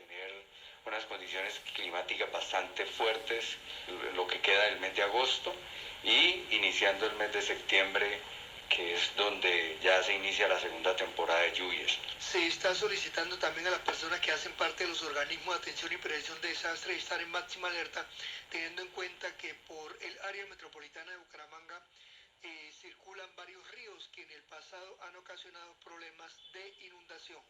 tener unas condiciones climáticas bastante fuertes lo que queda del mes de agosto y iniciando el mes de septiembre, que es donde ya se inicia la segunda temporada de lluvias. Se está solicitando también a las personas que hacen parte de los organismos de atención y prevención de desastres estar en máxima alerta, teniendo en cuenta que por el área metropolitana de Bucaramanga circulan varios ríos que en el pasado han ocasionado problemas de inundación.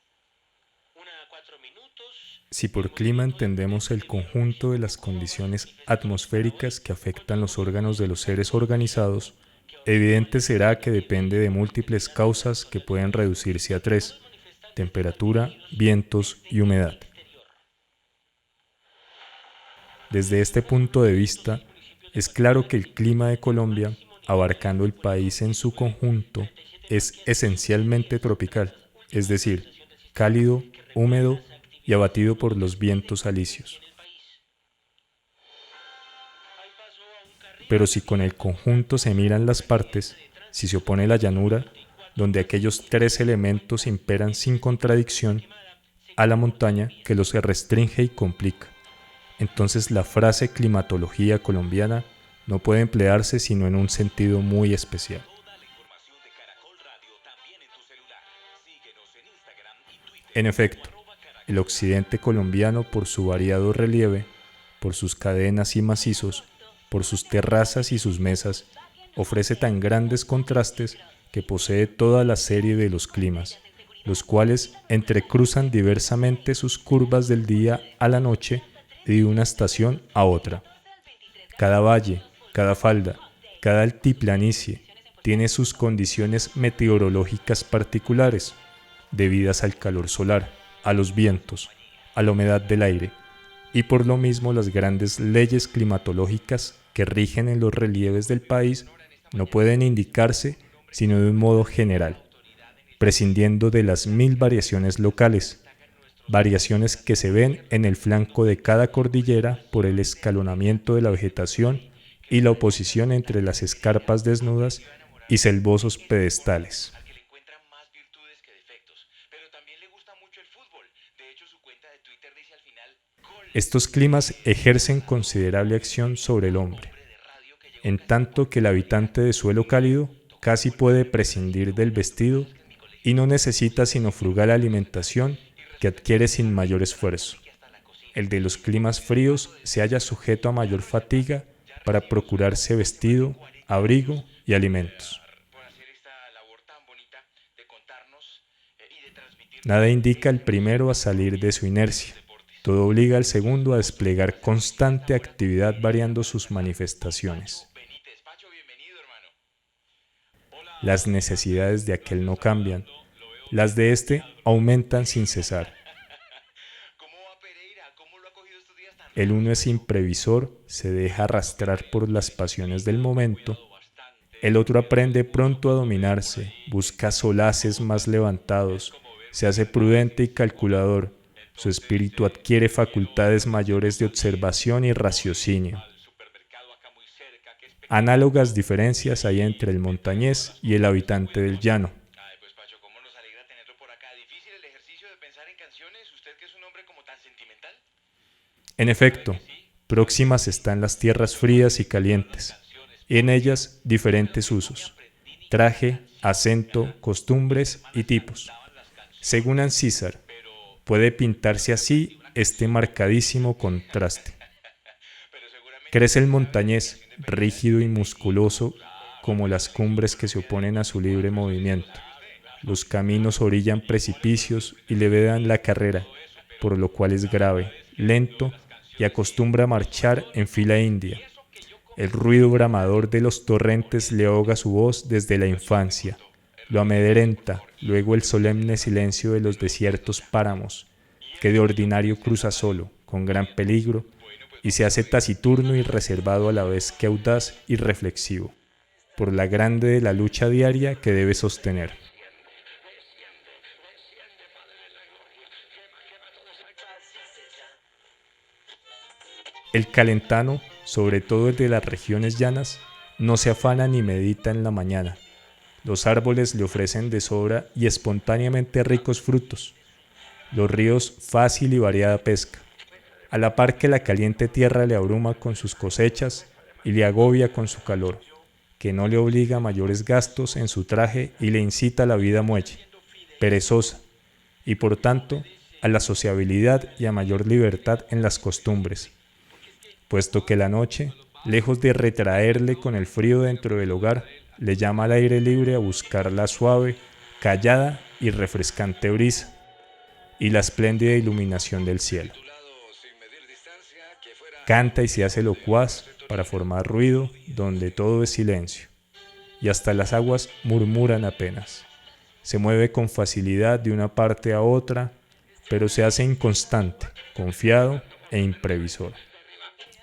Si por clima entendemos el conjunto de las condiciones atmosféricas que afectan los órganos de los seres organizados, evidente será que depende de múltiples causas que pueden reducirse a tres: temperatura, vientos y humedad. Desde este punto de vista, es claro que el clima de Colombia, abarcando el país en su conjunto, es esencialmente tropical, es decir, cálido, húmedo y abatido por los vientos alisios. Pero si con el conjunto se miran las partes, si se opone la llanura, donde aquellos tres elementos imperan sin contradicción, a la montaña que los restringe y complica, entonces la frase climatología colombiana no puede emplearse sino en un sentido muy especial. En efecto, el occidente colombiano, por su variado relieve, por sus cadenas y macizos, por sus terrazas y sus mesas, ofrece tan grandes contrastes que posee toda la serie de los climas, los cuales entrecruzan diversamente sus curvas del día a la noche y de una estación a otra. Cada valle, cada falda, cada altiplanicie tiene sus condiciones meteorológicas particulares, debidas al calor solar, a los vientos, a la humedad del aire, y por lo mismo las grandes leyes climatológicas que rigen en los relieves del país no pueden indicarse sino de un modo general, prescindiendo de las 1000 variaciones locales, variaciones que se ven en el flanco de cada cordillera por el escalonamiento de la vegetación y la oposición entre las escarpas desnudas y selvosos pedestales. Estos climas ejercen considerable acción sobre el hombre, en tanto que el habitante de suelo cálido casi puede prescindir del vestido y no necesita sino frugal alimentación que adquiere sin mayor esfuerzo. El de los climas fríos se halla sujeto a mayor fatiga para procurarse vestido, abrigo y alimentos. Nada indica al primero a salir de su inercia. Todo obliga al segundo a desplegar constante actividad variando sus manifestaciones. Las necesidades de aquel no cambian, las de éste aumentan sin cesar. El uno es imprevisor, se deja arrastrar por las pasiones del momento. El otro aprende pronto a dominarse, busca solaces más levantados, se hace prudente y calculador. Su espíritu adquiere facultades mayores de observación y raciocinio. Análogas diferencias hay entre el montañés y el habitante del llano. En efecto, próximas están las tierras frías y calientes, y en ellas diferentes usos, traje, acento, costumbres y tipos. Según Ancísar, puede pintarse así este marcadísimo contraste. Crece el montañés, rígido y musculoso como las cumbres que se oponen a su libre movimiento. Los caminos orillan precipicios y le vedan la carrera, por lo cual es grave, lento y acostumbra a marchar en fila india. El ruido bramador de los torrentes le ahoga su voz desde la infancia, lo amedrenta luego el solemne silencio de los desiertos páramos, que de ordinario cruza solo, con gran peligro, y se hace taciturno y reservado a la vez que audaz y reflexivo, por la grande de la lucha diaria que debe sostener. El calentano, sobre todo el de las regiones llanas, no se afana ni medita en la mañana. Los árboles le ofrecen de sobra y espontáneamente ricos frutos. los ríos fácil y variada pesca, a la par que la caliente tierra le abruma con sus cosechas y le agobia con su calor, que no le obliga a mayores gastos en su traje y le incita a la vida muelle, perezosa, y por tanto a la sociabilidad y a mayor libertad en las costumbres, puesto que la noche, lejos de retraerle con el frío dentro del hogar, le llama al aire libre a buscar la suave, callada y refrescante brisa, y la espléndida iluminación del cielo. Canta y se hace locuaz para formar ruido donde todo es silencio, y hasta las aguas murmuran apenas. Se mueve con facilidad de una parte a otra, pero se hace inconstante, confiado e imprevisor.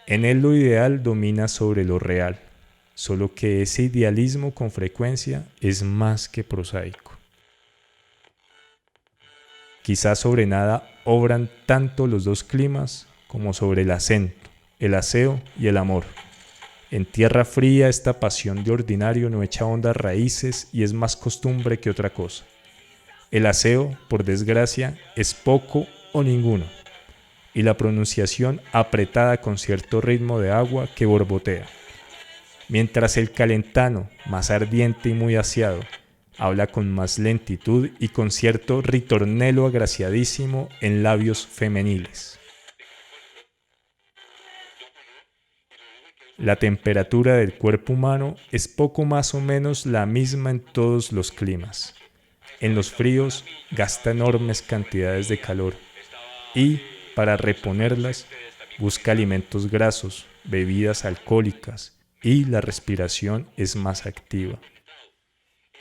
En él lo ideal domina sobre lo real, solo que ese idealismo con frecuencia es más que prosaico. Quizás sobre nada obran tanto los dos climas como sobre el acento, el aseo y el amor. En tierra fría esta pasión de ordinario no echa hondas raíces y es más costumbre que otra cosa. El aseo, por desgracia, es poco o ninguno, y la pronunciación apretada con cierto ritmo de agua que borbotea. Mientras el calentano, más ardiente y muy aseado, habla con más lentitud y con cierto ritornelo agraciadísimo en labios femeniles. La temperatura del cuerpo humano es poco más o menos la misma en todos los climas. En los fríos gasta enormes cantidades de calor y, para reponerlas, busca alimentos grasos, bebidas alcohólicas y la respiración es más activa.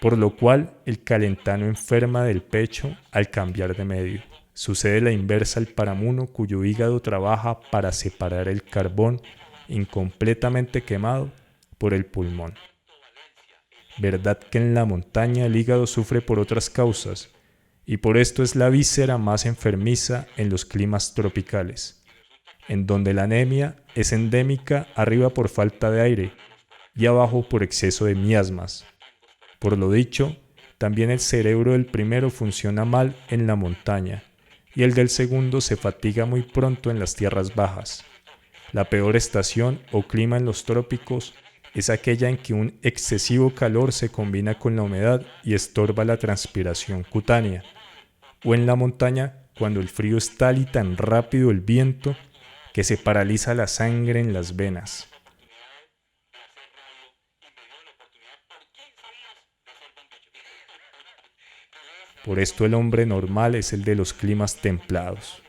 Por lo cual el calentano enferma del pecho al cambiar de medio. Sucede la inversa al paramuno cuyo hígado trabaja para separar el carbón incompletamente quemado por el pulmón. Verdad que en la montaña el hígado sufre por otras causas, y por esto es la víscera más enfermiza en los climas tropicales, en donde la anemia es endémica arriba por falta de aire y abajo por exceso de miasmas. Por lo dicho, también el cerebro del primero funciona mal en la montaña, y el del segundo se fatiga muy pronto en las tierras bajas. La peor estación o clima en los trópicos es aquella en que un excesivo calor se combina con la humedad y estorba la transpiración cutánea, o en la montaña cuando el frío es tal y tan rápido el viento que se paraliza la sangre en las venas. Por esto el hombre normal es el de los climas templados,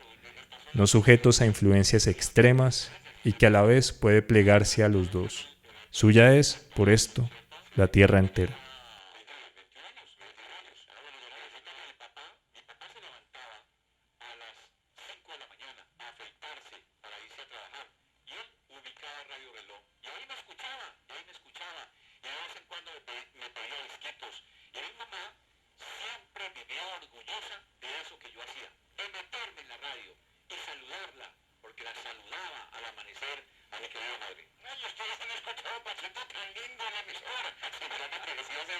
no sujetos a influencias extremas y que a la vez puede plegarse a los dos. Suya es, por esto, la tierra entera. Ay, ustedes han escuchado Pachito tan lindo en la emisora. Si fuera que preciosa